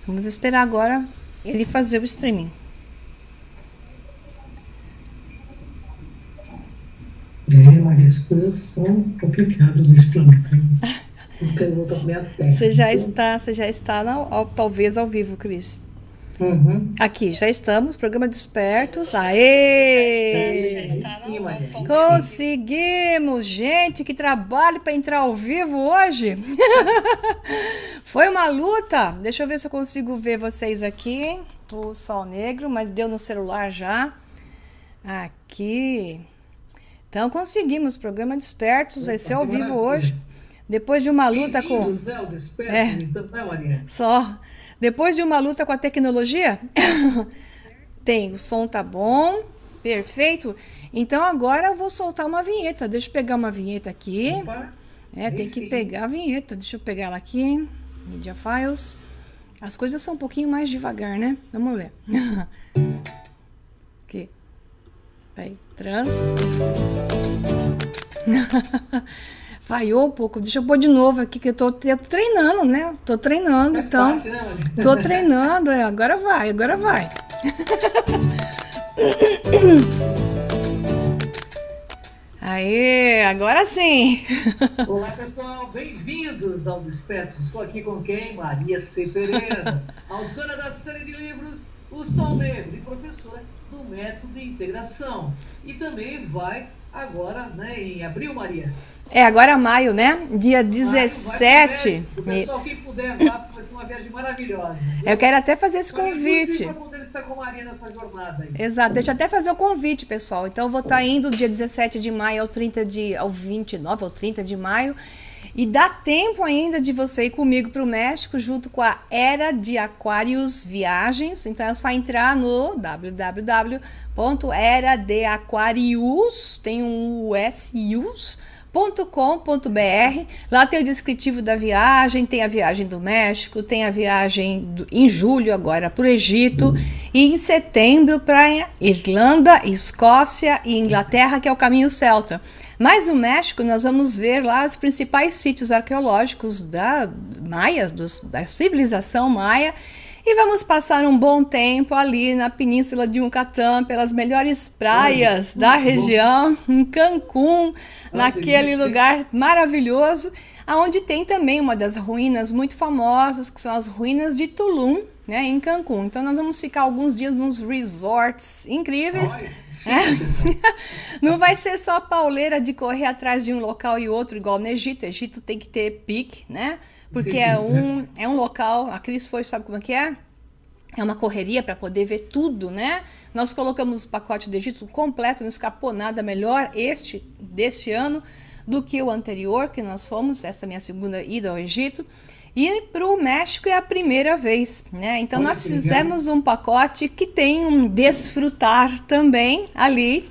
Vamos esperar agora ele fazer o streaming. Maria, as coisas são complicadas nesse planeta. Vocês perguntam pra minha técnica. Você já está talvez ao vivo, Cris. Uhum. Aqui, já estamos, programa Despertos. Aí Aê! sim, Maria, aí sim. Conseguimos! Gente, que trabalho para entrar ao vivo hoje! Foi uma luta! Deixa eu ver se eu consigo ver vocês aqui. O sol negro, mas deu no celular já. Aqui. Então conseguimos, programa Despertos, vai ser Opa, que ao vivo hoje. maravilha. Depois de uma luta com. Bem-vindos, né, ao Despertos, É, então, né, Maria? só. Depois de uma luta com a tecnologia, tem, o som tá bom, perfeito. Então agora eu vou soltar uma vinheta. Deixa eu pegar uma vinheta aqui. Opa, aí Tem que sim. pegar a vinheta. Deixa eu pegar ela aqui. Media Files. As coisas são um pouquinho mais devagar, né? Vamos ver. Aqui. Peraí. Trans. Falhou um pouco. Deixa eu pôr de novo aqui, que eu tô treinando, né? Tô treinando, Faz então. parte, né, Tô Maria? treinando, agora vai, agora vai. Aê, agora sim. Olá, pessoal, bem-vindos ao Despertos. Estou aqui com quem? Maria C. Pereira, autora da série de livros O Sol Negro e professora do Método de Integração. E também vai agora, né, em abril, Maria. Agora é maio, né? Dia Maio vai para o 17. México. Pessoal, quem puder, vá, porque vai ser uma viagem maravilhosa, Eu viu? quero até fazer esse Faria tudo convite. para poder estar com a Maria nessa jornada aí. Exato, deixa eu até fazer o convite, pessoal. Então eu vou estar indo dia 17 de maio ao 29 ou 30 de maio. E dá tempo ainda de você ir comigo para o México junto com a Era de Aquários Viagens. Então é só entrar no www.eradeaquarius, tem um US.com.br. Lá tem o descritivo da viagem, tem a viagem do México, tem a viagem em julho agora para o Egito e em setembro para Irlanda, Escócia e Inglaterra, que é o caminho celta. Mas no México nós vamos ver lá os principais sítios arqueológicos da Maia, da civilização Maia, e vamos passar um bom tempo ali na Península de Yucatán, pelas melhores Olha, praias da tudo bom. região, em Cancún, Uma naquele delícia, hein? lugar maravilhoso, aonde tem também uma das ruínas muito famosas, que são as ruínas de Tulum, né, em Cancún. Então nós vamos ficar alguns dias nos resorts incríveis. Olha, chique, pessoal. Não vai ser só pauleira de correr atrás de um local e outro, igual no Egito. O Egito tem que ter pique, né? Porque Entendi. é um local, a Cris foi, sabe como é que é? É uma correria para poder ver tudo, né? Nós colocamos o pacote do Egito completo, não escapou nada melhor deste ano do que o anterior que nós fomos. Essa é a minha segunda ida ao Egito. E para o México é a primeira vez, né? Então Olha nós que legal. fizemos um pacote que tem um desfrutar também ali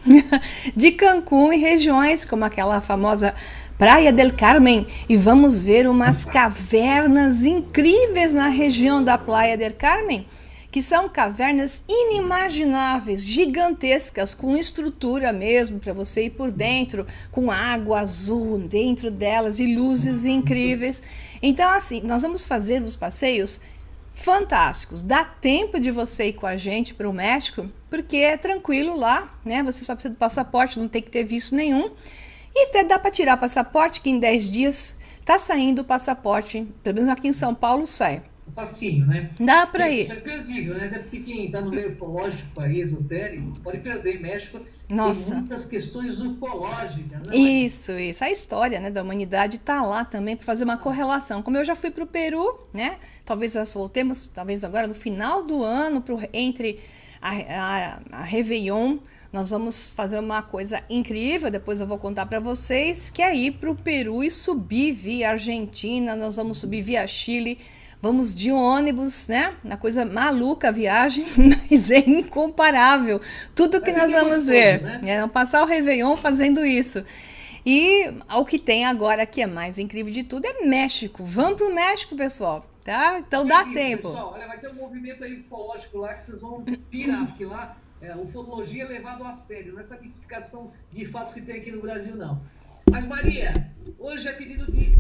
de Cancún e regiões como aquela famosa Praia del Carmen, e vamos ver umas cavernas incríveis na região da Praia del Carmen, que são cavernas inimagináveis, gigantescas, com estrutura mesmo para você ir por dentro, com água azul dentro delas e luzes incríveis. Então, assim, nós vamos fazer os passeios fantásticos. Dá tempo de você ir com a gente para o México, porque é tranquilo lá, né? Você só precisa do passaporte, não tem que ter visto nenhum. E até dá para tirar passaporte, que em 10 dias está saindo o passaporte, pelo menos aqui em São Paulo sai. Facinho, né? Dá para Bem, isso ir. é perdível, né? Até porque quem está no meio ufológico aí, esotérico, pode perder. México tem Nossa, muitas questões ufológicas, né, Maria? isso. A história, né, da humanidade está lá também para fazer uma Ah, correlação. Como eu já fui para o Peru, né? Talvez nós voltemos, talvez agora no final do ano, entre a Réveillon, nós vamos fazer uma coisa incrível. Depois eu vou contar para vocês, que é ir para o Peru e subir via Argentina. Nós vamos subir via Chile. Vamos de ônibus, né? Uma coisa maluca a viagem, mas é incomparável. Tudo que mas é nós que é vamos gostoso, ver. né? Passar o Réveillon fazendo isso. E o que tem agora, que é mais incrível de tudo, é México. Vamos pro México, pessoal, tá? Então dá Bem-vindo, tempo. pessoal. Olha, vai ter um movimento aí ufológico lá que vocês vão pirar, porque lá ufologia é levado a sério, não é essa mistificação de fatos que tem aqui no Brasil, não. Mas, Maria, hoje é pedido de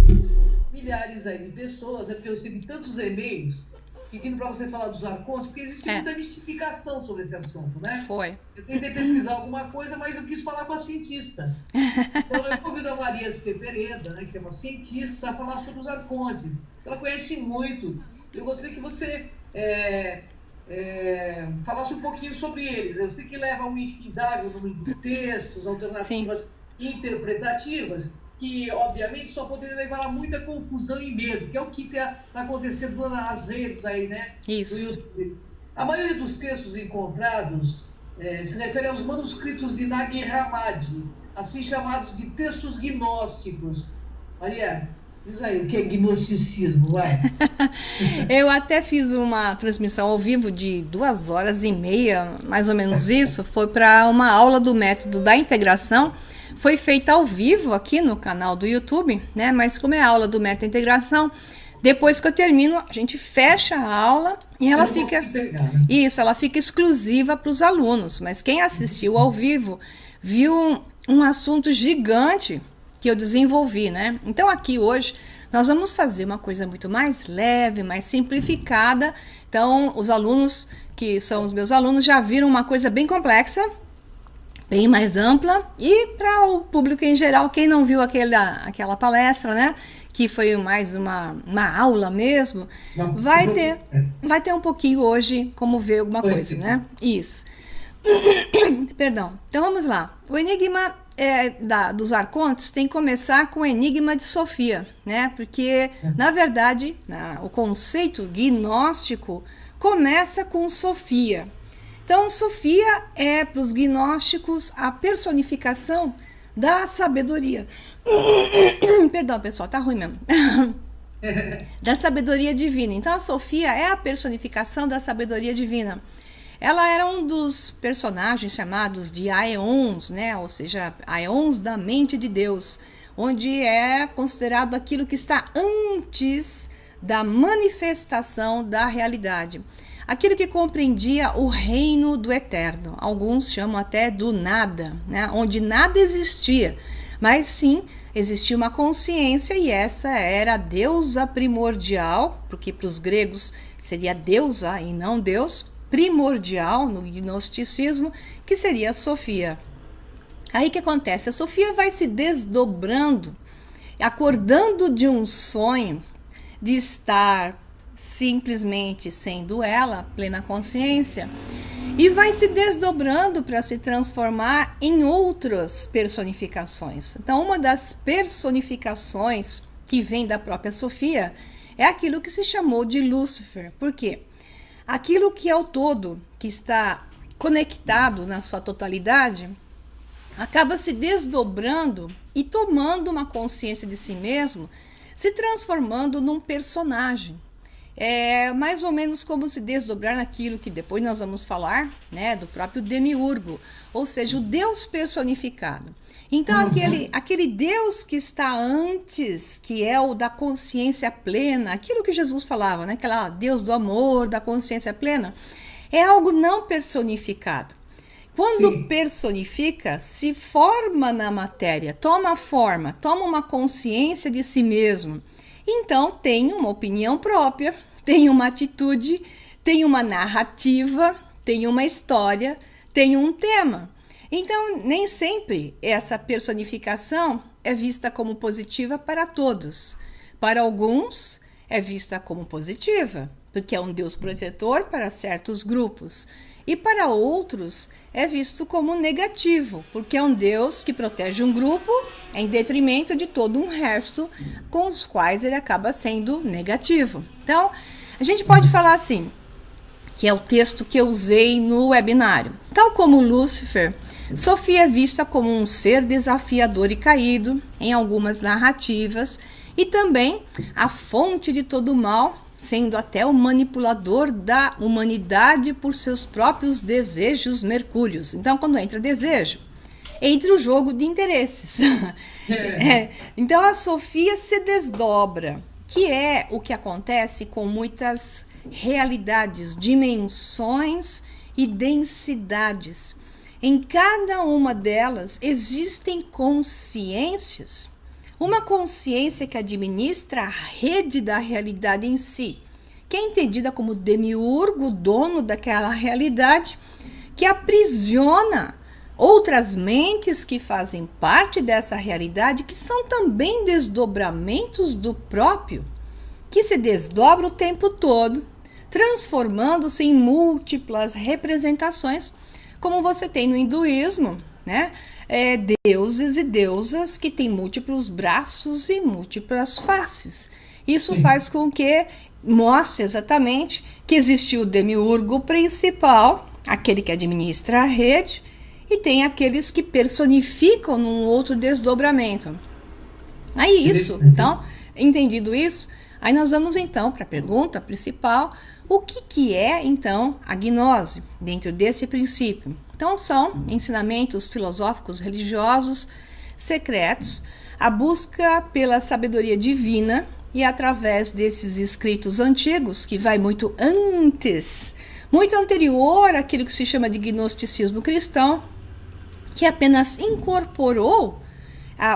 milhares aí de pessoas, é porque eu recebi tantos e-mails pedindo para você falar dos arcontes, porque existe muita mistificação sobre esse assunto, né? Foi. Eu tentei pesquisar alguma coisa, mas eu quis falar com a cientista. Então eu convido a Maria C. Pereda, né, que é uma cientista, a falar sobre os arcontes. Ela conhece muito. Eu gostaria que você falasse um pouquinho sobre eles. Eu sei que leva um infindável número de textos, alternativas interpretativas, que obviamente só poderia levar a muita confusão e medo, que é o que está acontecendo nas redes aí, né? Isso. Do YouTube. A maioria dos textos encontrados se refere aos manuscritos de Nag Hammadi, assim chamados de textos gnósticos. Maria, diz aí, o que é gnosticismo, vai? Eu até fiz uma transmissão ao vivo de 2h30, mais ou menos isso. Foi para uma aula do método da integração. Foi feita ao vivo aqui no canal do YouTube, né? Mas como é a aula do método da integração, depois que eu termino, a gente fecha a aula e ela fica... Isso, ela fica exclusiva para os alunos. Mas quem assistiu ao vivo viu um assunto gigante que eu desenvolvi, né? Então aqui hoje nós vamos fazer uma coisa muito mais leve, mais simplificada. Então os alunos que são os meus alunos já viram uma coisa bem complexa, bem mais ampla, e para o público em geral, quem não viu aquela palestra, né, que foi mais uma aula mesmo, vai ter um pouquinho hoje como ver alguma coisa, né? Isso. Perdão. Então vamos lá. O enigma dos arcontes tem que começar com o enigma de Sofia, né? Porque, na verdade, o conceito gnóstico começa com Sofia. Então, Sofia é, para os gnósticos, a personificação da sabedoria. Perdão, pessoal, tá ruim mesmo. Da sabedoria divina. Então, a Sofia é a personificação da sabedoria divina. Ela era um dos personagens chamados de aeons, né? Ou seja, aeons da mente de Deus, onde é considerado aquilo que está antes da manifestação da realidade. Aquilo que compreendia o reino do eterno. Alguns chamam até do nada, né? Onde nada existia, mas sim existia uma consciência, e essa era a deusa primordial, porque para os gregos seria deusa e não Deus, primordial no gnosticismo, que seria a Sofia. Aí o que acontece? A Sofia vai se desdobrando, acordando de um sonho de estar simplesmente sendo ela, plena consciência, e vai se desdobrando para se transformar em outras personificações. Então, uma das personificações que vem da própria Sofia é aquilo que se chamou de Lúcifer. Por quê? Aquilo que é o todo, que está conectado na sua totalidade, acaba se desdobrando e tomando uma consciência de si mesmo, se transformando num personagem. É mais ou menos como se desdobrar naquilo que depois nós vamos falar, né, do próprio demiurgo, ou seja, o Deus personificado. Então, aquele Deus que está antes, que é o da consciência plena, aquilo que Jesus falava, né, aquele Deus do amor, da consciência plena, é algo não personificado. Quando personifica, se forma na matéria, toma forma, toma uma consciência de si mesmo. Então, tem uma opinião própria, tem uma atitude, tem uma narrativa, tem uma história, tem um tema. Então, nem sempre essa personificação é vista como positiva para todos. Para alguns, é vista como positiva, porque é um Deus protetor para certos grupos. E para outros, é visto como negativo, porque é um Deus que protege um grupo em detrimento de todo um resto, com os quais ele acaba sendo negativo. Então, a gente pode falar assim, que é o texto que eu usei no webinário. Tal como Lúcifer, Sofia é vista como um ser desafiador e caído em algumas narrativas, e também a fonte de todo o mal, sendo até o manipulador da humanidade por seus próprios desejos mercúrios. Então, quando entra desejo, entra o jogo de interesses. Então, a Sofia se desdobra, que é o que acontece com muitas realidades, dimensões e densidades. Em cada uma delas existem consciências. Uma consciência que administra a rede da realidade em si, que é entendida como demiurgo, dono daquela realidade, que aprisiona outras mentes que fazem parte dessa realidade, que são também desdobramentos do próprio, que se desdobra o tempo todo, transformando-se em múltiplas representações, como você tem no hinduísmo, né? Deuses e deusas que têm múltiplos braços e múltiplas faces. Isso faz com que mostre exatamente que existe o demiurgo principal, aquele que administra a rede, e tem aqueles que personificam num outro desdobramento. Aí isso, então, entendido isso, aí nós vamos então para a pergunta principal: o que é então a gnose dentro desse princípio? Então são ensinamentos filosóficos religiosos secretos, a busca pela sabedoria divina, e através desses escritos antigos, que vai muito antes, muito anterior àquilo que se chama de gnosticismo cristão, que apenas incorporou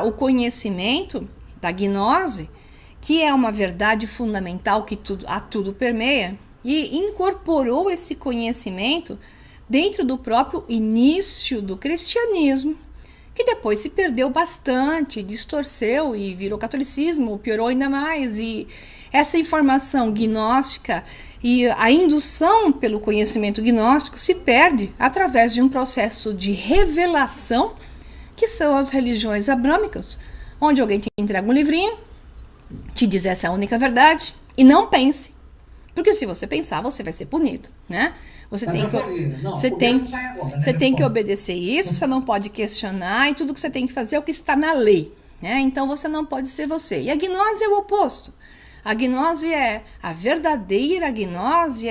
o conhecimento da gnose, que é uma verdade fundamental que tudo permeia, e incorporou esse conhecimento dentro do próprio início do cristianismo, que depois se perdeu bastante, distorceu e virou catolicismo, piorou ainda mais. E essa informação gnóstica e a indução pelo conhecimento gnóstico se perde através de um processo de revelação, que são as religiões abrâmicas, onde alguém te entrega um livrinho, te diz essa é a única verdade, e não pense. Porque se você pensar, você vai ser punido, né? Você tem que obedecer isso, você não pode questionar, e tudo que você tem que fazer é o que está na lei, né? Então você não pode ser você. E a gnose é o oposto. A gnose a verdadeira gnose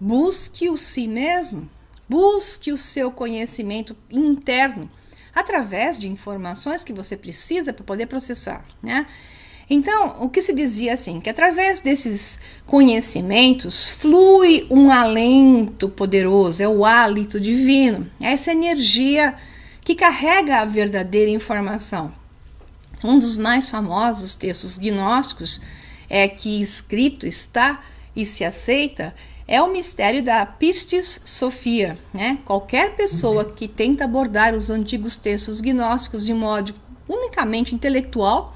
busque o si mesmo, busque o seu conhecimento interno, através de informações que você precisa para poder processar, né? Então, o que se dizia assim, que através desses conhecimentos flui um alento poderoso, é o hálito divino, é essa energia que carrega a verdadeira informação. Um dos mais famosos textos gnósticos que escrito está e se aceita é o mistério da Pistis Sophia, né? Qualquer pessoa que tenta abordar os antigos textos gnósticos de modo unicamente intelectual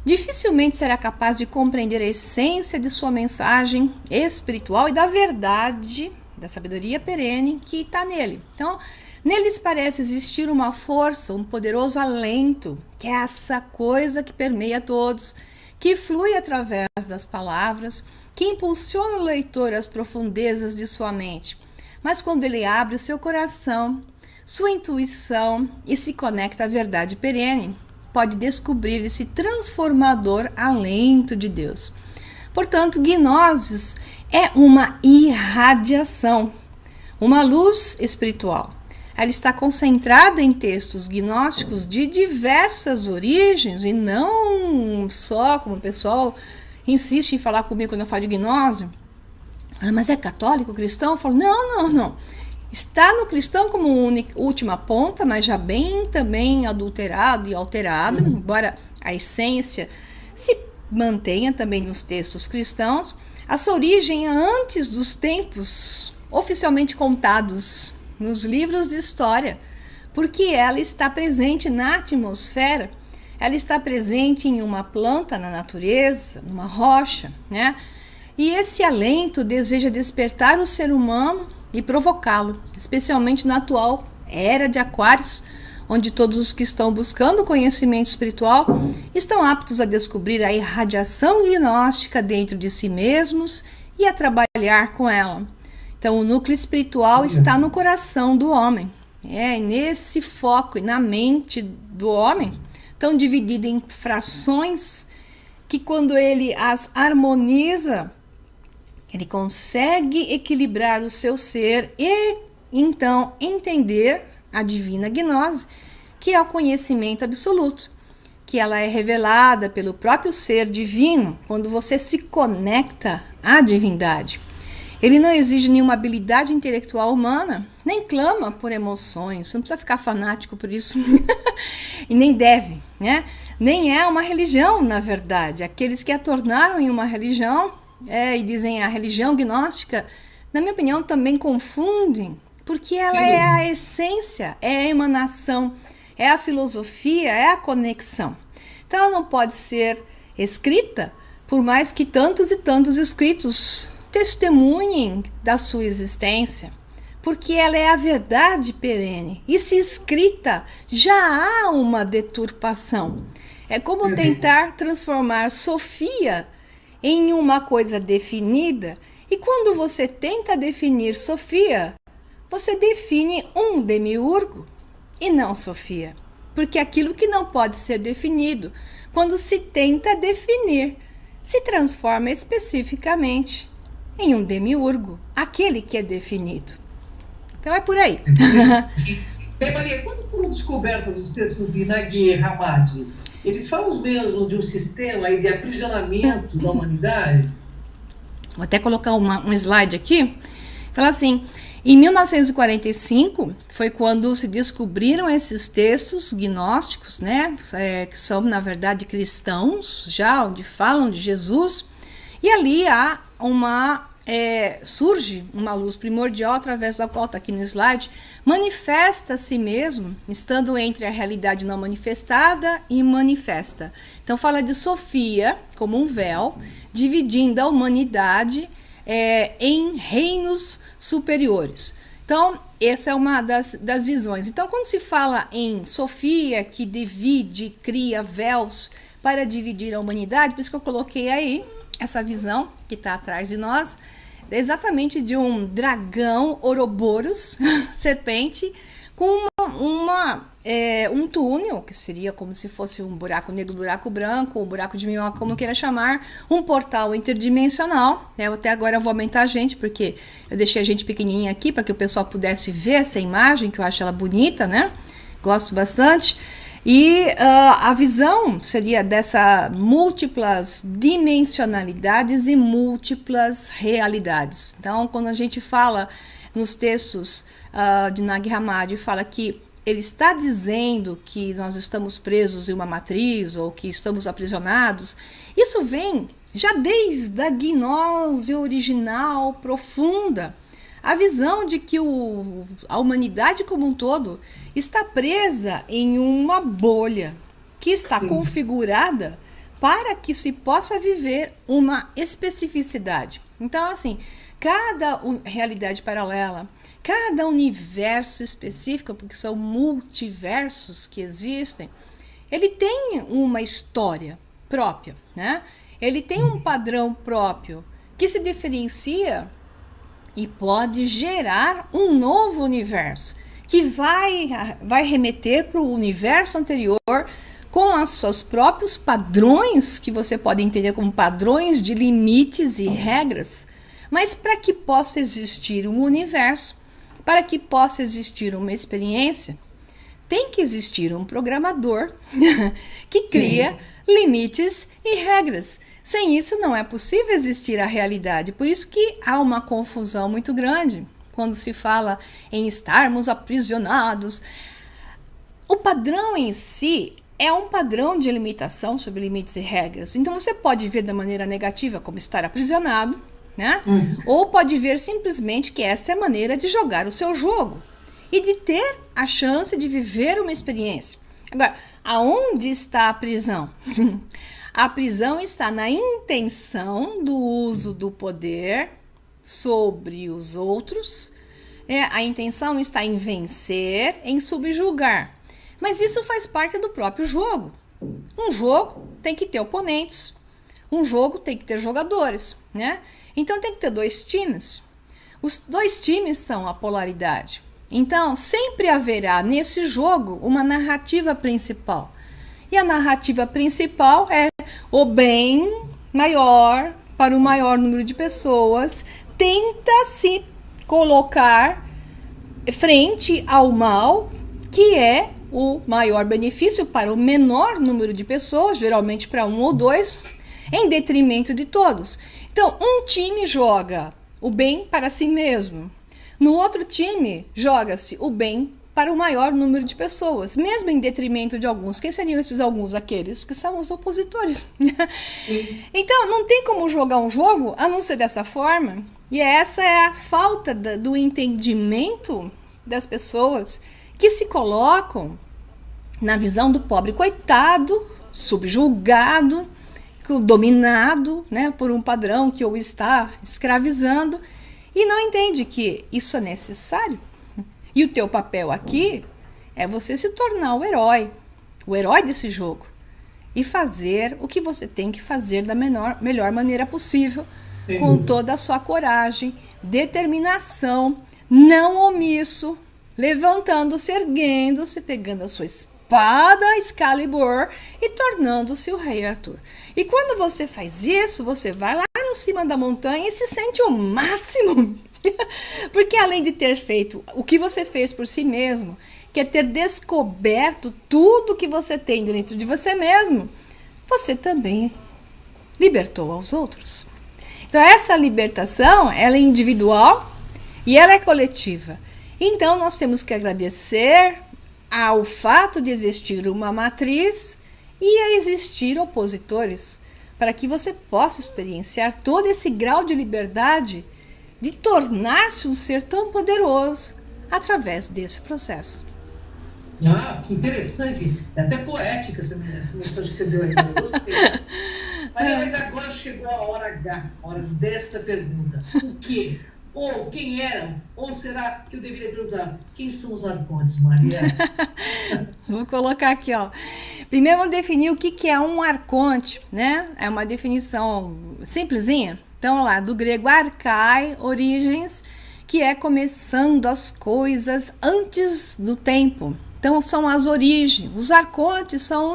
dificilmente será capaz de compreender a essência de sua mensagem espiritual e da verdade, da sabedoria perene que está nele. Então, neles parece existir uma força, um poderoso alento, que é essa coisa que permeia todos, que flui através das palavras, que impulsiona o leitor às profundezas de sua mente. Mas quando ele abre o seu coração, sua intuição e se conecta à verdade perene, pode descobrir esse transformador alento de Deus. Portanto, gnoses é uma irradiação, uma luz espiritual. Ela está concentrada em textos gnósticos de diversas origens e não só, como o pessoal insiste em falar comigo quando eu falo de gnose. Mas é católico, cristão? Eu falo, não. Está no cristão como última ponta, mas já bem também adulterado e alterado, embora a essência se mantenha também nos textos cristãos. A sua origem é antes dos tempos oficialmente contados nos livros de história, porque ela está presente na atmosfera, ela está presente em uma planta na natureza, numa rocha, né? E esse alento deseja despertar o ser humano e provocá-lo, especialmente na atual era de Aquários, onde todos os que estão buscando conhecimento espiritual estão aptos a descobrir a irradiação gnóstica dentro de si mesmos e a trabalhar com ela. Então, o núcleo espiritual está no coração do homem, nesse foco e na mente do homem, tão dividida em frações que quando ele as harmoniza, ele consegue equilibrar o seu ser e, então, entender a divina gnose, que é o conhecimento absoluto, que ela é revelada pelo próprio ser divino quando você se conecta à divindade. Ele não exige nenhuma habilidade intelectual humana, nem clama por emoções, você não precisa ficar fanático por isso, e nem deve, né? Nem é uma religião, na verdade. Aqueles que a tornaram em uma religião e dizem a religião gnóstica, na minha opinião, também confundem, porque ela Sim. é a essência, é a emanação, é a filosofia, é a conexão. Então ela não pode ser escrita, por mais que tantos e tantos escritos testemunhem da sua existência, porque ela é a verdade perene. E se escrita, já há uma deturpação. É como tentar transformar Sofia em uma coisa definida, e quando você tenta definir Sofia, você define um demiurgo e não Sofia. Porque aquilo que não pode ser definido, quando se tenta definir, se transforma especificamente em um demiurgo, aquele que é definido. Então é por aí. Maria, quando foram descobertos os textos de Nag Hammadi, eles falam mesmo de um sistema aí de aprisionamento da humanidade? Vou até colocar um slide aqui. Fala assim, em 1945 foi quando se descobriram esses textos gnósticos, né? Que são, na verdade, cristãos, já onde falam de Jesus. E ali há surge uma luz primordial através da qual está aqui no slide, manifesta a si mesmo, estando entre a realidade não manifestada e manifesta. Então fala de Sofia como um véu, dividindo a humanidade em reinos superiores. Então, essa é uma das visões. Então, quando se fala em Sofia, que divide, cria véus para dividir a humanidade, por isso que eu coloquei aí essa visão que está atrás de nós, exatamente de um dragão Ouroboros, serpente, com um túnel, que seria como se fosse um buraco negro, buraco branco, um buraco de minhoca, como queira chamar, um portal interdimensional. Até agora eu vou aumentar a gente, porque eu deixei a gente pequenininha aqui, para que o pessoal pudesse ver essa imagem, que eu acho ela bonita, né? Gosto bastante. E a visão seria dessa múltiplas dimensionalidades e múltiplas realidades. Então, quando a gente fala nos textos de Nag Hammadi, fala que ele está dizendo que nós estamos presos em uma matriz ou que estamos aprisionados, isso vem já desde a gnose original profunda. A visão de que a humanidade como um todo está presa em uma bolha que está configurada para que se possa viver uma especificidade. Então, assim, cada realidade paralela, cada universo específico, porque são multiversos que existem, ele tem uma história própria, né? Ele tem um padrão próprio que se diferencia e pode gerar um novo universo, que vai remeter para o universo anterior com os seus próprios padrões, que você pode entender como padrões de limites e regras, mas para que possa existir um universo, para que possa existir uma experiência, tem que existir um programador que cria limites e regras. Sem isso não é possível existir a realidade. Por isso que há uma confusão muito grande quando se fala em estarmos aprisionados. O padrão em si é um padrão de limitação sobre limites e regras. Então você pode ver da maneira negativa como estar aprisionado, né? Ou pode ver simplesmente que esta é a maneira de jogar o seu jogo e de ter a chance de viver uma experiência. Agora, aonde está a prisão? A prisão está na intenção do uso do poder sobre os outros. A intenção está em vencer, em subjugar. Mas isso faz parte do próprio jogo. Um jogo tem que ter oponentes. Um jogo tem que ter jogadores, né? Então tem que ter dois times. Os dois times são a polaridade. Então sempre haverá nesse jogo uma narrativa principal. E a narrativa principal é o bem maior para o maior número de pessoas tenta se colocar frente ao mal, que é o maior benefício para o menor número de pessoas, geralmente para um ou dois, em detrimento de todos. Então, um time joga o bem para si mesmo. No outro time, joga-se o bem para o maior número de pessoas, mesmo em detrimento de alguns. Quem seriam esses alguns? Aqueles que são os opositores. Então, não tem como jogar um jogo a não ser dessa forma. E essa é a falta do entendimento das pessoas que se colocam na visão do pobre coitado, subjugado, dominado, né, por um padrão que o está escravizando, e não entende que isso é necessário. E o teu papel aqui é você se tornar o herói desse jogo, e fazer o que você tem que fazer da melhor maneira possível, com toda a sua coragem, determinação, não omisso, levantando-se, erguendo-se, pegando a sua espada Excalibur e tornando-se o rei Arthur. E quando você faz isso, você vai lá no cima da montanha e se sente o máximo. Porque além de ter feito o que você fez por si mesmo, que é ter descoberto tudo que você tem dentro de você mesmo, você também libertou aos outros. Então essa libertação, ela é individual e ela é coletiva. Então nós temos que agradecer ao fato de existir uma matriz e a existir opositores, para que você possa experienciar todo esse grau de liberdade de tornar-se um ser tão poderoso através desse processo. Ah, que interessante. É até poética essa mensagem que você deu aí. Eu gostei. Mas agora chegou a hora H, a hora desta pergunta. O quê? Ou quem eram? Ou será que eu deveria perguntar quem são os arcontes, Maria? Vou colocar aqui, ó. Primeiro vamos definir o que é um arconte, né? É uma definição simplesinha. Então, lá, do grego arcai, origens, que é começando as coisas antes do tempo. Então, são as origens. Os arcontes são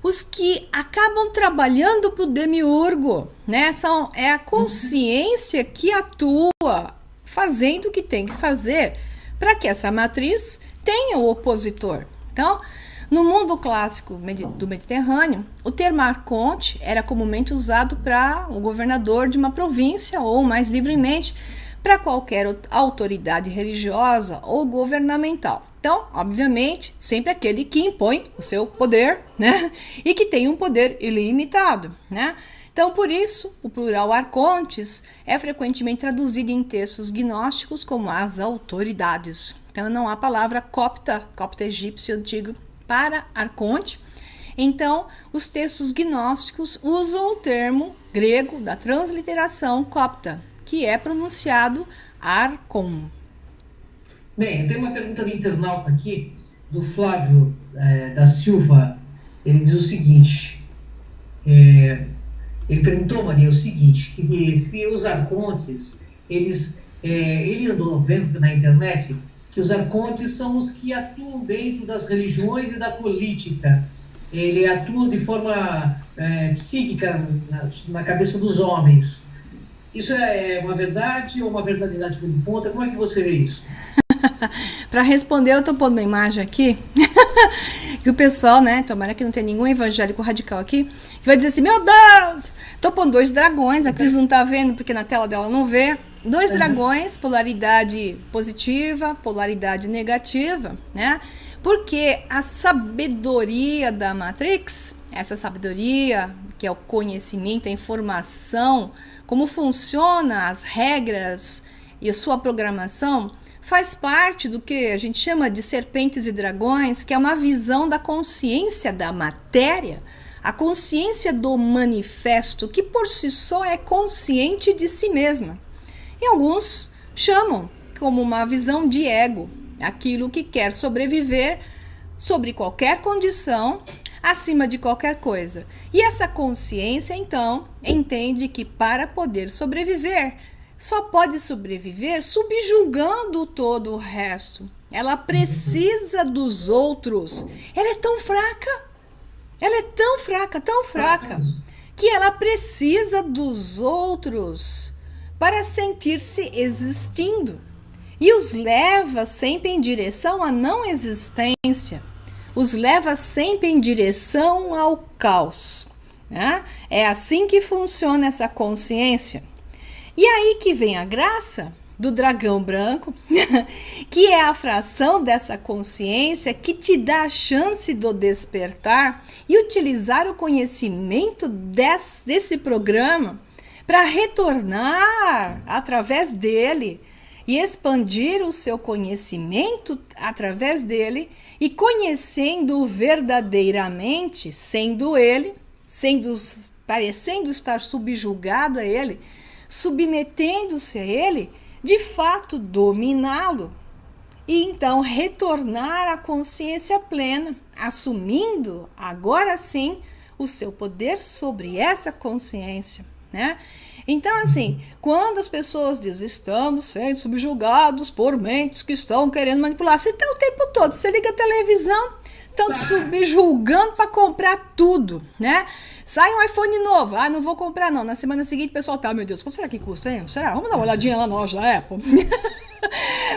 os que acabam trabalhando para o demiurgo, né? É a consciência que atua, fazendo o que tem que fazer, para que essa matriz tenha o opositor. Então, no mundo clássico do Mediterrâneo, o termo arconte era comumente usado para o governador de uma província, ou mais livremente, para qualquer autoridade religiosa ou governamental. Então, obviamente, sempre aquele que impõe o seu poder, né? E que tem um poder ilimitado, né? Então, por isso, o plural arcontes é frequentemente traduzido em textos gnósticos como as autoridades. Então, não há palavra copta egípcio antigo, para arconte. Então, os textos gnósticos usam o termo grego da transliteração copta, que é pronunciado arcon. Bem, eu tenho uma pergunta de internauta aqui, do Flávio da Silva. Ele diz o seguinte, ele perguntou, Maria, o seguinte, que se os arcontes, ele andou vendo na internet que os arcontes são os que atuam dentro das religiões e da política. Ele atua de forma psíquica na cabeça dos homens. Isso é uma verdade ou uma verdadidade por conta? Como é que você vê isso? Para responder, eu estou pondo uma imagem aqui, que o pessoal, né, tomara que não tenha nenhum evangélico radical aqui, que vai dizer assim, meu Deus, estou pondo 2 dragões, a Cris não está vendo porque na tela dela não vê, 2 dragões, polaridade positiva, polaridade negativa, né, porque a sabedoria da Matrix, essa sabedoria que é o conhecimento, a informação, como funciona as regras e a sua programação, faz parte do que a gente chama de serpentes e dragões, que é uma visão da consciência da matéria, a consciência do manifesto, que por si só é consciente de si mesma. E alguns chamam como uma visão de ego, aquilo que quer sobreviver sobre qualquer condição, acima de qualquer coisa. E essa consciência, então, entende que para poder sobreviver, só pode sobreviver subjugando todo o resto. Ela precisa dos outros. Ela é tão fraca, tão fraca, que ela precisa dos outros para sentir-se existindo. E os leva sempre em direção à não existência. Os leva sempre em direção ao caos, né? É assim que funciona essa consciência. E aí que vem a graça, do dragão branco, que é a fração dessa consciência que te dá a chance do despertar e utilizar o conhecimento desse programa para retornar através dele e expandir o seu conhecimento através dele e conhecendo-o verdadeiramente, sendo ele, parecendo estar subjugado a ele, submetendo-se a ele, de fato dominá-lo. E então retornar à consciência plena, assumindo agora sim o seu poder sobre essa consciência, né? Então, assim, quando as pessoas dizem estamos sendo subjugados por mentes que estão querendo manipular, você está o tempo todo, você liga a televisão, estão te subjulgando para comprar tudo, né? Sai um iPhone novo, não vou comprar não. Na semana seguinte o pessoal tá, meu Deus, quanto será que custa, hein? Será? Vamos dar uma olhadinha lá na loja da Apple.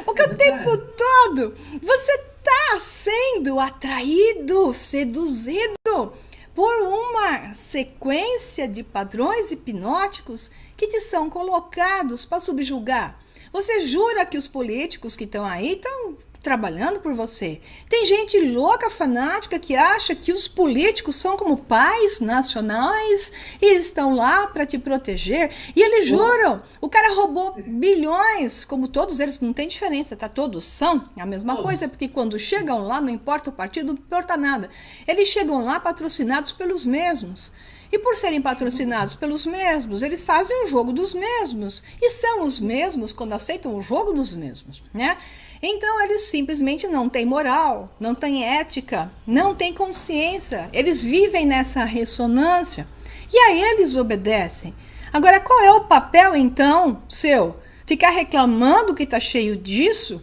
Porque o tempo todo você está sendo atraído, seduzido por uma sequência de padrões hipnóticos que te são colocados para subjugar. Você jura que os políticos que estão aí estão trabalhando por você? Tem gente louca, fanática, que acha que os políticos são como pais nacionais e estão lá para te proteger. E eles juram. O cara roubou bilhões, como todos eles, não tem diferença, tá? Todos são a mesma coisa, porque quando chegam lá, não importa o partido, não importa nada. Eles chegam lá patrocinados pelos mesmos. E por serem patrocinados pelos mesmos, eles fazem o jogo dos mesmos. E são os mesmos quando aceitam o jogo dos mesmos, né? Então, eles simplesmente não têm moral, não têm ética, não têm consciência. Eles vivem nessa ressonância. E a eles obedecem. Agora, qual é o papel, então, seu? Ficar reclamando que está cheio disso?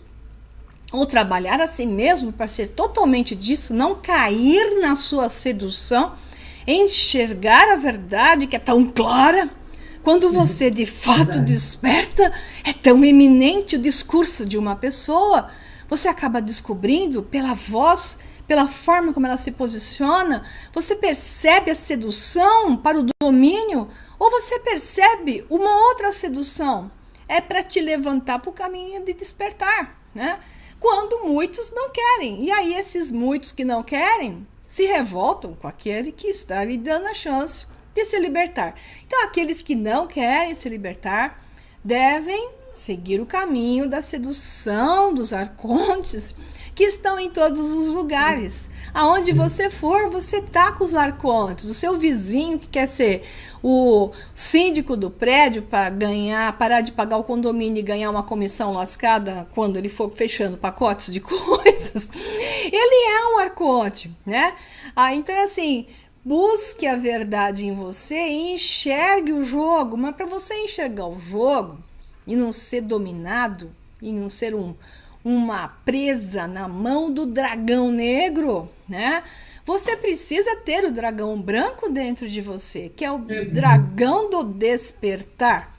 Ou trabalhar a si mesmo para ser totalmente disso? Não cair na sua sedução? Enxergar a verdade que é tão clara, quando você de fato desperta, é tão eminente o discurso de uma pessoa, você acaba descobrindo pela voz, pela forma como ela se posiciona, você percebe a sedução para o domínio, ou você percebe uma outra sedução, é para te levantar para o caminho de despertar, né? Quando muitos não querem, e aí esses muitos que não querem, se revoltam com aquele que está lhe dando a chance de se libertar. Então, aqueles que não querem se libertar devem seguir o caminho da sedução dos arcontes que estão em todos os lugares. Aonde você for, você tá com os arcontes. O seu vizinho que quer ser o síndico do prédio para parar de pagar o condomínio e ganhar uma comissão lascada quando ele for fechando pacotes de coisas, ele é um arconte, né? Então, assim, busque a verdade em você e enxergue o jogo. Mas para você enxergar o jogo e não ser dominado, e não ser uma presa na mão do dragão negro, né? Você precisa ter o dragão branco dentro de você, que é o dragão do despertar.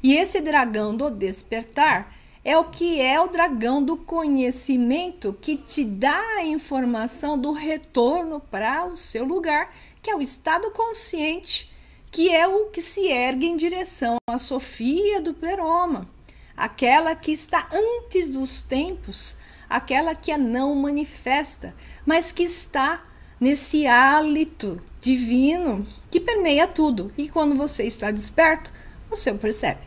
E esse dragão do despertar é o que é o dragão do conhecimento, que te dá a informação do retorno para o seu lugar, que é o estado consciente, que é o que se ergue em direção à Sofia do Pleroma, aquela que está antes dos tempos, aquela que é não manifesta, mas que está nesse hálito divino que permeia tudo. E quando você está desperto, você o percebe.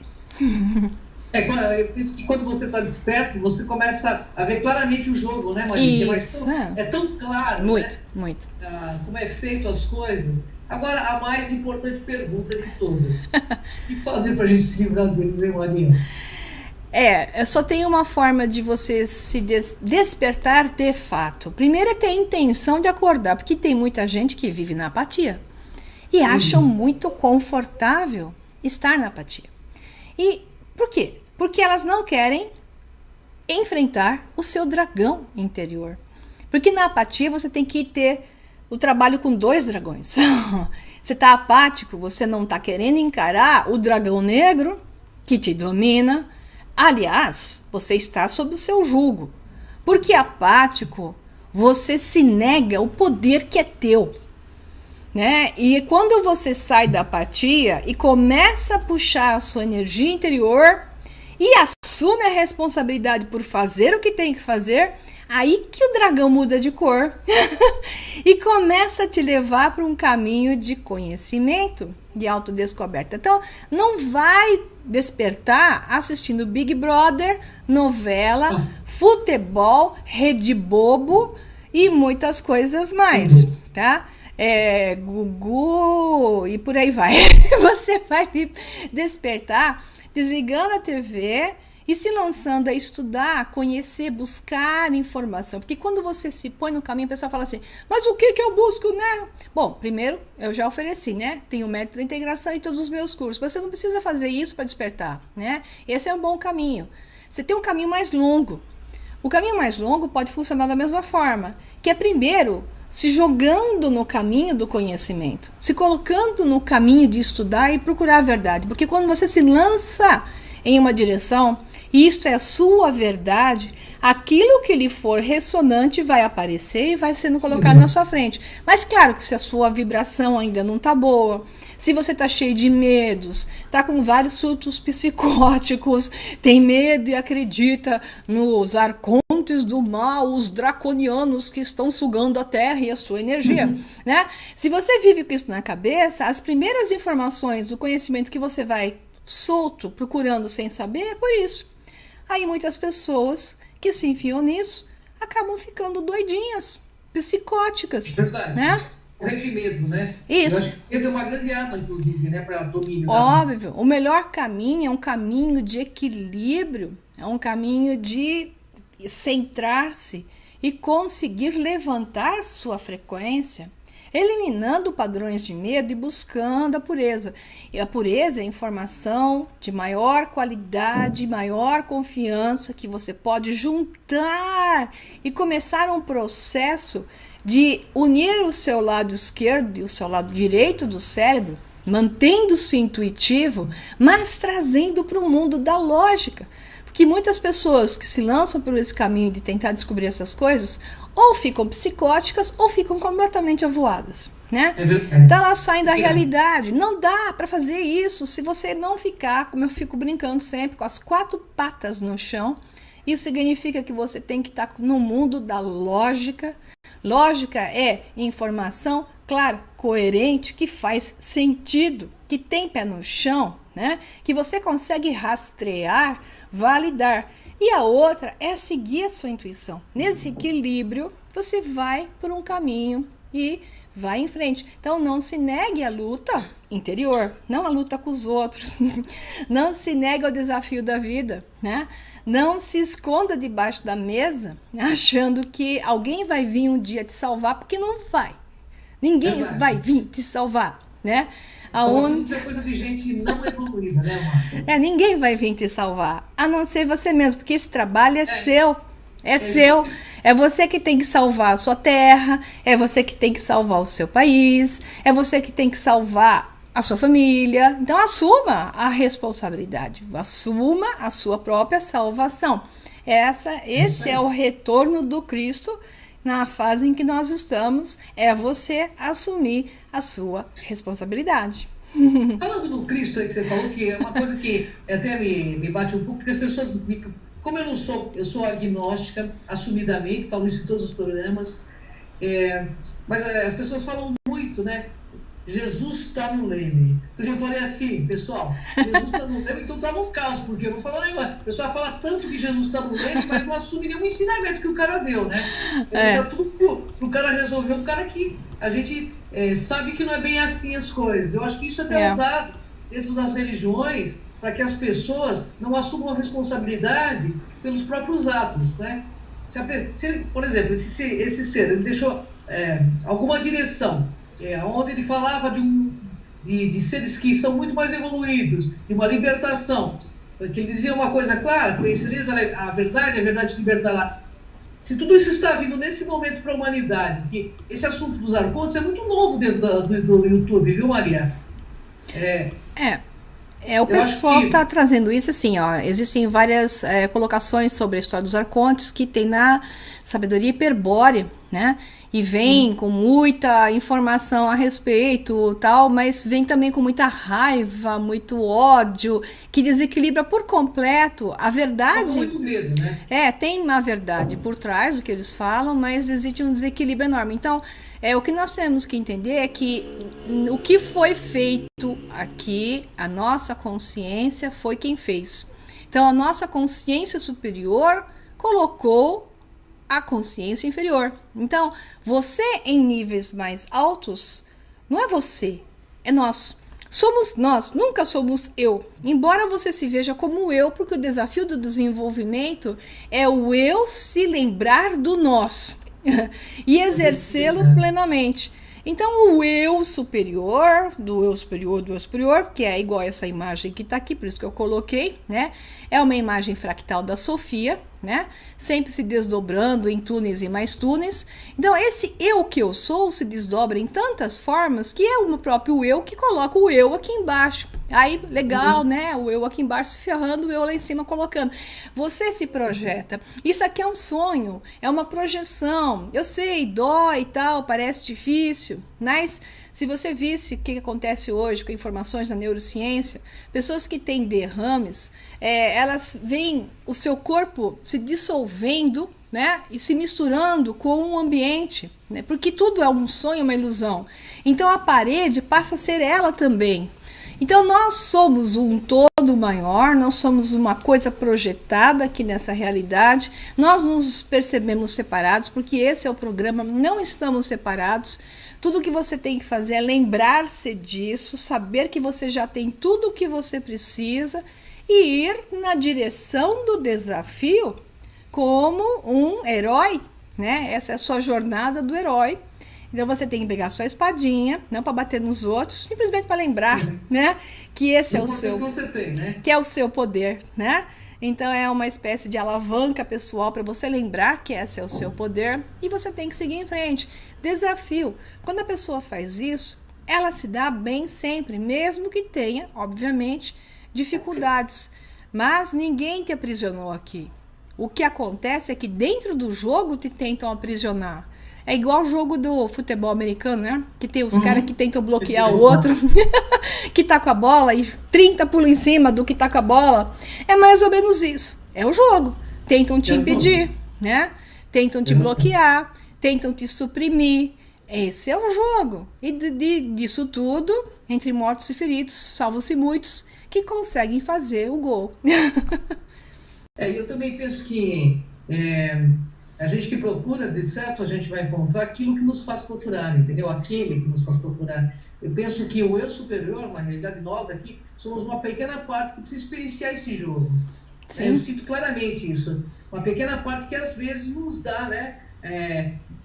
Isso que quando você está desperto, você começa a ver claramente o jogo, né, Maria? Isso. É tão claro, muito, né? Muito. Como é feito as coisas. Agora, a mais importante pergunta de todas. O que fazer para a gente se livrar deles, hein, Maria? Só tem uma forma de você se despertar de fato. Primeiro é ter a intenção de acordar, porque tem muita gente que vive na apatia e acham muito confortável estar na apatia. E por quê? Porque elas não querem enfrentar o seu dragão interior. Porque na apatia você tem que ter o trabalho com 2 dragões. Você está apático, você não está querendo encarar o dragão negro que te domina. Aliás, você está sob o seu jugo, porque apático, você se nega o poder que é teu, né? E quando você sai da apatia e começa a puxar a sua energia interior e assume a responsabilidade por fazer o que tem que fazer, aí que o dragão muda de cor e começa a te levar para um caminho de conhecimento, de autodescoberta. Então, não vai despertar assistindo Big Brother, novela, futebol, Rede Bobo e muitas coisas mais, tá? Gugu e por aí vai. Você vai despertar desligando a TV e se lançando a estudar, a conhecer, buscar informação. Porque quando você se põe no caminho, o pessoal fala assim, mas o que eu busco, né? Bom, primeiro, eu já ofereci, né? Tem o método da integração em todos os meus cursos. Você não precisa fazer isso para despertar, né? Esse é um bom caminho. Você tem um caminho mais longo. O caminho mais longo pode funcionar da mesma forma, que é primeiro se jogando no caminho do conhecimento, se colocando no caminho de estudar e procurar a verdade. Porque quando você se lança em uma direção, e isto é a sua verdade, aquilo que lhe for ressonante vai aparecer e vai sendo colocado na sua frente. Mas claro que se a sua vibração ainda não está boa, se você está cheio de medos, está com vários surtos psicóticos, tem medo e acredita nos arcontes do mal, os draconianos que estão sugando a terra e a sua energia, né? Se você vive com isso na cabeça, as primeiras informações do conhecimento que você vai solto, procurando sem saber, é por isso. Aí muitas pessoas que se enfiam nisso acabam ficando doidinhas, psicóticas. Verdade. Né? Morrer de medo, né? Isso. Eu acho que medo é uma grande arma, inclusive, né, para domínio. Óbvio. O melhor caminho é um caminho de equilíbrio, é um caminho de centrar-se e conseguir levantar sua frequência, eliminando padrões de medo e buscando a pureza. E a pureza é a informação de maior qualidade, maior confiança que você pode juntar e começar um processo de unir o seu lado esquerdo e o seu lado direito do cérebro, mantendo-se intuitivo, mas trazendo para o mundo da lógica. Porque muitas pessoas que se lançam por esse caminho de tentar descobrir essas coisas, ou ficam psicóticas ou ficam completamente avoadas, né? Então elas saem da realidade. Não dá para fazer isso se você não ficar, como eu fico brincando sempre, com as 4 patas no chão. Isso significa que você tem que estar no mundo da lógica. Lógica é informação, claro, coerente, que faz sentido, que tem pé no chão, né? Que você consegue rastrear, validar. E a outra é seguir a sua intuição. Nesse equilíbrio, você vai por um caminho e vai em frente. Então, não se negue à luta interior, não a luta com os outros. Não se negue ao desafio da vida, né? Não se esconda debaixo da mesa, achando que alguém vai vir um dia te salvar, porque não vai. Ninguém vai vir te salvar, né? Isso é coisa de gente não evoluída, né, Marta? Ninguém vai vir te salvar, a não ser você mesmo, porque esse trabalho é seu. É seu. É você que tem que salvar a sua terra, é você que tem que salvar o seu país, é você que tem que salvar a sua família. Então, assuma a responsabilidade, assuma a sua própria salvação. Esse é o retorno do Cristo na fase em que nós estamos, é você assumir a sua responsabilidade. Falando do Cristo aí que você falou, que é uma coisa que até me bate um pouco, porque as pessoas, como eu sou agnóstica, assumidamente, falo isso em todos os programas, mas as pessoas falam muito, né? Jesus está no leme. Eu já falei assim, pessoal, Jesus está no leme, então está no caos, porque eu vou falar um negócio. O pessoal fala tanto que Jesus está no leme, mas não assume nenhum ensinamento que o cara deu, né? Dá tudo pro cara resolver, um cara que a gente sabe que não é bem assim as coisas. Eu acho que isso é até usado dentro das religiões para que as pessoas não assumam a responsabilidade pelos próprios atos, né? Por exemplo, esse ser, ele deixou alguma direção, onde ele falava de seres que são muito mais evoluídos, de uma libertação, que ele dizia uma coisa clara: conhecereis a verdade te libertará. Se tudo isso está vindo nesse momento para a humanidade, que esse assunto dos arcontes é muito novo dentro do YouTube, viu, Maria? O pessoal está trazendo isso assim, ó. Existem várias colocações sobre a história dos arcontes que tem na sabedoria hiperbórea, né? E vem com muita informação a respeito, tal, mas vem também com muita raiva, muito ódio, que desequilibra por completo a verdade. Com muito medo, né? Tem uma verdade por trás do que eles falam, mas existe um desequilíbrio enorme. Então, o que nós temos que entender é que o que foi feito aqui, a nossa consciência foi quem fez. Então, a nossa consciência superior colocou a consciência inferior. Então, você em níveis mais altos, não é você, é nós. Somos nós, nunca somos eu. Embora você se veja como eu, porque o desafio do desenvolvimento é o eu se lembrar do nós e exercê-lo plenamente. Então, o eu superior, do eu superior, do eu superior, que é igual a essa imagem que está aqui, por isso que eu coloquei, né? É uma imagem fractal da Sofia, né? Sempre se desdobrando em túneis e mais túneis. Então, esse eu que eu sou se desdobra em tantas formas que é o próprio eu que coloca o eu aqui embaixo. Aí, legal, né? O eu aqui embaixo se ferrando, o eu lá em cima colocando. Você se projeta. Isso aqui é um sonho, é uma projeção. Eu sei, dói e tal, parece difícil, mas se você visse o que acontece hoje com informações da neurociência, pessoas que têm derrames, elas veem o seu corpo se dissolvendo, né, e se misturando com o ambiente, né, porque tudo é um sonho, uma ilusão. Então a parede passa a ser ela também. Então nós somos um todo maior, nós somos uma coisa projetada aqui nessa realidade, nós nos percebemos separados, porque esse é o programa, não estamos separados. Tudo que você tem que fazer é lembrar-se disso, saber que você já tem tudo o que você precisa e ir na direção do desafio como um herói, né? Essa é a sua jornada do herói. Então você tem que pegar a sua espadinha, não para bater nos outros, simplesmente para lembrar, né? Que esse é o seu, que você tem, né? Que é o seu poder, né? Então é uma espécie de alavanca pessoal para você lembrar que esse é o seu poder e você tem que seguir em frente. Desafio. Quando a pessoa faz isso, ela se dá bem sempre, mesmo que tenha, obviamente, dificuldades. Mas ninguém te aprisionou aqui. O que acontece é que dentro do jogo te tentam aprisionar. É igual o jogo do futebol americano, né? Que tem os caras que tentam bloquear o outro, que tá com a bola e 30 pulam em cima do que tá com a bola. É mais ou menos isso. É o jogo. Tentam te impedir, né? Tentam te bloquear, tentam te suprimir. Esse é o jogo. E disso tudo, entre mortos e feridos, salvam-se muitos que conseguem fazer o gol. Eu também penso que a gente que procura, de certo, a gente vai encontrar aquilo que nos faz procurar, entendeu? Aquele que nos faz procurar. Eu penso que o eu superior, na realidade, nós aqui, somos uma pequena parte que precisa experienciar esse jogo. Eu sinto claramente isso. Uma pequena parte que, às vezes, nos dá, né,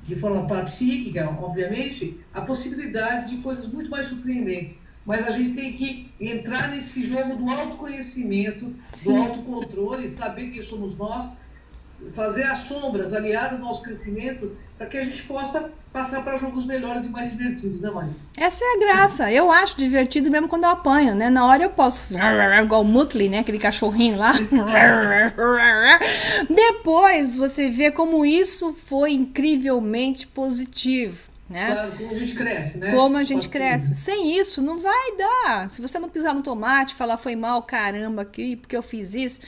de forma parapsíquica, obviamente, a possibilidade de coisas muito mais surpreendentes. Mas a gente tem que entrar nesse jogo do autoconhecimento, do autocontrole, de saber quem somos nós, fazer as sombras aliadas ao nosso crescimento para que a gente possa passar para jogos melhores e mais divertidos, né, Maria? Essa é a graça. Eu acho divertido mesmo quando eu apanho, né? Na hora eu posso, igual o Muttley, né? Aquele cachorrinho lá. Depois você vê como isso foi incrivelmente positivo. Né? Claro, como a gente cresce, né? Como a gente cresce. Sem isso, não vai dar. Se você não pisar no tomate, falar foi mal, caramba, aqui, porque eu fiz isso.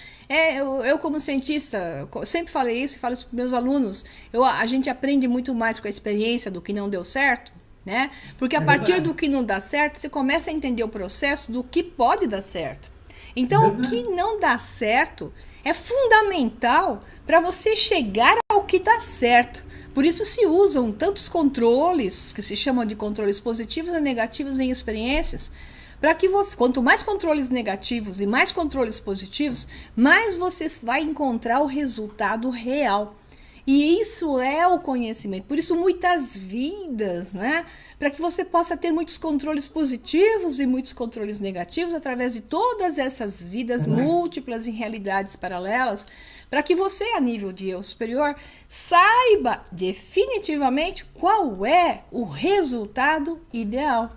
Eu como cientista, sempre falei isso e falo isso para meus alunos. A gente aprende muito mais com a experiência do que não deu certo, né? Porque a partir do que não dá certo, você começa a entender o processo do que pode dar certo. Então, o que não dá certo é fundamental para você chegar ao que dá certo. Por isso se usam tantos controles, que se chamam de controles positivos e negativos em experiências, para que você, quanto mais controles negativos e mais controles positivos, mais você vai encontrar o resultado real. E isso é o conhecimento. Por isso muitas vidas, né? Para que você possa ter muitos controles positivos e muitos controles negativos através de todas essas vidas múltiplas em realidades paralelas, para que você, a nível de eu superior, saiba definitivamente qual é o resultado ideal.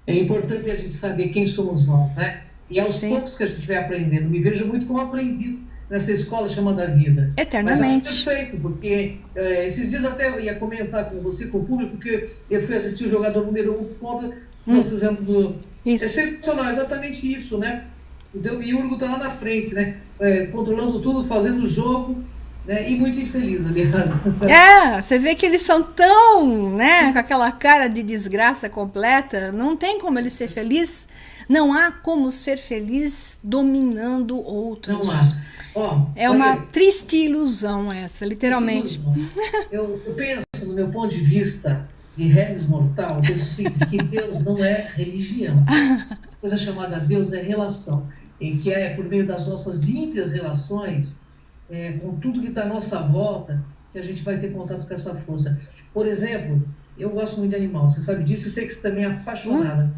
É importante a gente saber quem somos nós, né? E aos poucos que a gente vai aprendendo. Me vejo muito como aprendiz nessa escola chamada vida. Eternamente. Mas acho perfeito, porque esses dias até eu ia comentar com você, com o público, porque eu fui assistir o jogador número 1 contra nós fizemos É sensacional, exatamente isso, né? O Demiurgo está lá na frente, né? Controlando tudo, fazendo o jogo, né? E muito infeliz, aliás. Você vê que eles são tão, né, com aquela cara de desgraça completa, não tem como ele ser feliz, não há como ser feliz dominando outros. Não há. Uma triste ilusão essa, literalmente. Eu penso, no meu ponto de vista de reis mortal, eu penso o seguinte, que Deus não é religião. A coisa chamada Deus é relação, em que é por meio das nossas inter-relações, com tudo que está à nossa volta, que a gente vai ter contato com essa força. Por exemplo, eu gosto muito de animal, você sabe disso, eu sei que você também é apaixonada.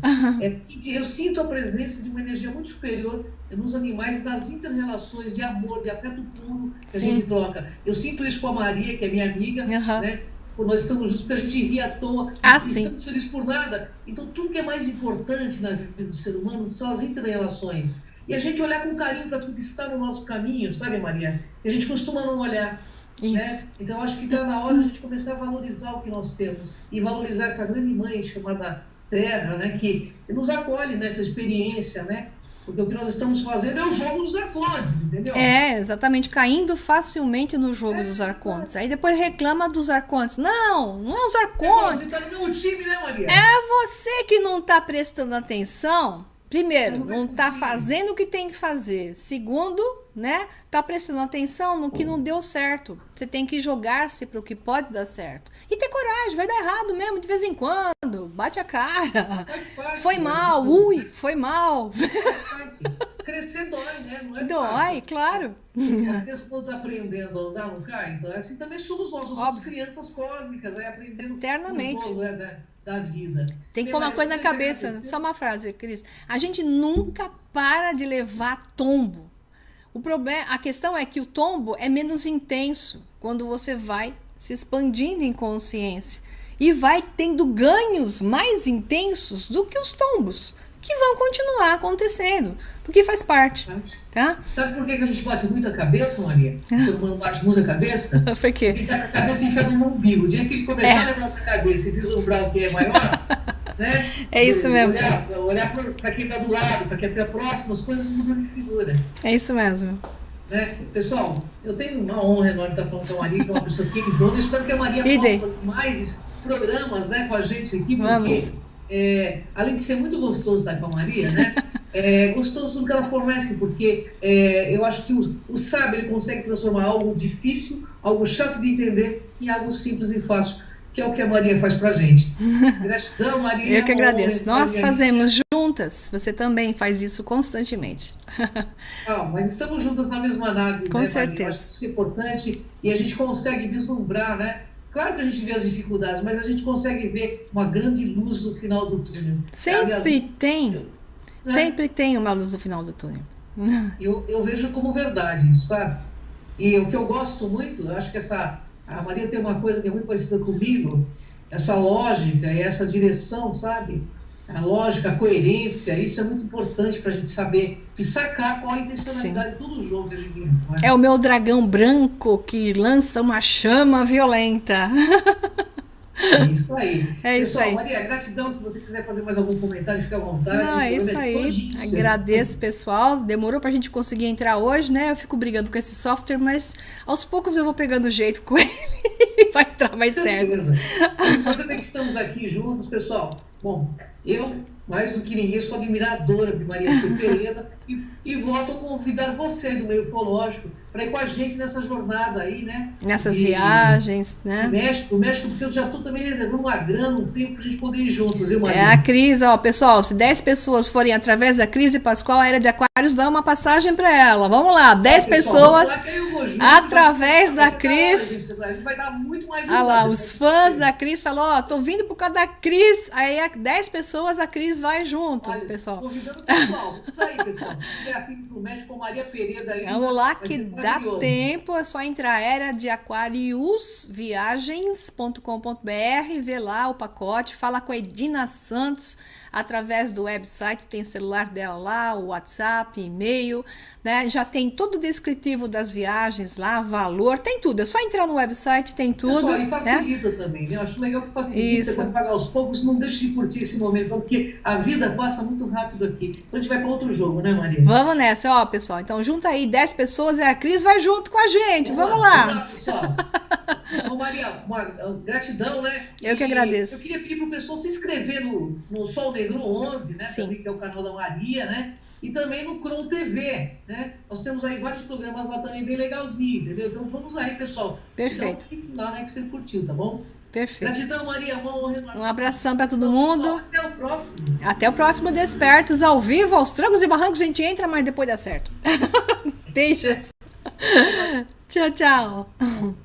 Eu sinto a presença de uma energia muito superior nos animais, nas inter-relações de amor, de afeto puro que a gente troca. Eu sinto isso com a Maria, que é minha amiga, né? Nós estamos juntos porque a gente ri à toa, estamos felizes por nada. Então, tudo que é mais importante na vida do ser humano são as inter-relações. E a gente olhar com carinho para tudo que está no nosso caminho, sabe, Maria? E a gente costuma não olhar. Né? Então, acho que está na hora de a gente começar a valorizar o que nós temos e valorizar essa grande mãe chamada Terra, né? Que nos acolhe nessa experiência, né? Porque o que nós estamos fazendo é o jogo dos arcontes, entendeu? Exatamente, caindo facilmente no jogo dos arcontes. Aí depois reclama dos arcontes. Não é os arcontes. Você tá no meu time, né, Maria? É você que não está prestando atenção. Primeiro, não está fazendo o que tem que fazer. Segundo, né, está prestando atenção no que não deu certo. Você tem que jogar-se para o que pode dar certo. E ter coragem, vai dar errado mesmo de vez em quando. Bate a cara. Foi mal, foi mal. Crescer dói, né? Não é dói, fácil. Claro. A criança quando está aprendendo a andar, não cai. Então, assim também somos nós somos crianças cósmicas, aprendendo eternamente. O jogo, da vida. Tem que pôr uma coisa na cabeça, só uma frase, Cris. A gente nunca para de levar tombo. O problema, a questão é que o tombo é menos intenso quando você vai se expandindo em consciência e vai tendo ganhos mais intensos do que os tombos, que vão continuar acontecendo, porque faz parte, tá? Sabe por que a gente bate muito a cabeça, Maria? O ser humano bate muito a cabeça? Por quê? Porque tá com a cabeça enfiada no umbigo. O dia que ele começar a levantar a cabeça e vislumbrar o que é maior, né? É isso mesmo. Olhar para quem está do lado, para quem está próximo, as coisas mudam de figura. É isso mesmo. Né? Pessoal, eu tenho uma honra enorme de estar falando com a Maria, que é uma pessoa queridona. Eu espero que a Maria possa fazer mais programas, né, com a gente aqui, porque além de ser muito gostoso estar com a Maria, né, é gostoso tudo que ela fornece, porque eu acho que o sábio ele consegue transformar algo difícil, algo chato de entender, em algo simples e fácil, que é o que a Maria faz pra gente. Gratidão, Maria. Eu que agradeço. Nós fazemos juntas, você também faz isso constantemente. Mas estamos juntas na mesma nave, com certeza. Maria? Eu acho que isso é importante e a gente consegue vislumbrar, né? Claro que a gente vê as dificuldades, mas a gente consegue ver uma grande luz no final do túnel. Sempre tem uma luz no final do túnel. Eu vejo como verdade isso, sabe? E o que eu gosto muito, eu acho que a Maria tem uma coisa que é muito parecida comigo, essa lógica e essa direção, sabe? A lógica, a coerência, isso é muito importante para a gente saber e sacar qual a intencionalidade de todo o jogo que a gente vive. É o meu dragão branco que lança uma chama violenta. É isso aí. Pessoal, aí. Maria, gratidão. Se você quiser fazer mais algum comentário, fique à vontade. Não, é isso aí. Agradeço, pessoal. Demorou pra gente conseguir entrar hoje, né? Eu fico brigando com esse software, mas aos poucos eu vou pegando jeito com ele e vai entrar mais certo. O importante é que estamos aqui juntos, pessoal. Bom, eu, mais do que ninguém, sou admiradora de Maria C. Pereira e volto a convidar você do meio ufológico para ir com a gente nessa jornada aí, né? Nessas viagens, né? O México, porque eu já estou também reservando uma grana, um tempo para a gente poder ir juntos, viu, Maria? A Cris, pessoal, se 10 pessoas forem através da Cris e Pascoal, a Era de Aquários, dá uma passagem para ela. Vamos lá, 10 pessoas. for junto, através da vai Cris. a gente vai dar muito mais Ah lá, risada, os fãs da Cris falaram, ó, tô vindo por causa da Cris. Aí 10 pessoas, a Cris vai junto, Olha, pessoal. convidando o pessoal. Vamos aí, pessoal. Se tiver afim pro México com Maria Pereira aí. Vamos lá que dá tempo, é só entrar Era de Aquários Viagens.com.br, ver lá o pacote, fala com a Edina Santos através do website, tem o celular dela lá, o WhatsApp, e-mail, né? Já tem todo o descritivo das viagens lá, valor, tem tudo. É só entrar no website, tem tudo. Pessoal, e facilita, né? também, né? Eu acho legal que facilita, Isso. você pode pagar aos poucos, não deixe de curtir esse momento, porque a vida passa muito rápido aqui. Então a gente vai para outro jogo, né, Maria? Vamos nessa, ó, pessoal. Então junta aí 10 pessoas e a Cris vai junto com a gente. Vamos lá. Vamos lá, pessoal. Então, Maria, uma gratidão, né? Eu que agradeço. Eu queria pedir para o pessoal se inscrever no Sol Negro 11, né? Sim. Também, que é o canal da Maria, né? E também no Cron TV, né? Nós temos aí vários programas lá também bem legalzinho, entendeu? Então vamos aí, pessoal. Perfeito. Então, fique lá, né, que você curtiu, tá bom? Perfeito. Gratidão, Maria. Um abração para todo mundo. Até o próximo. Até o próximo Despertos ao vivo, aos trancos e barrancos. A gente entra, mas depois dá certo. Beijos. Tchau, tchau.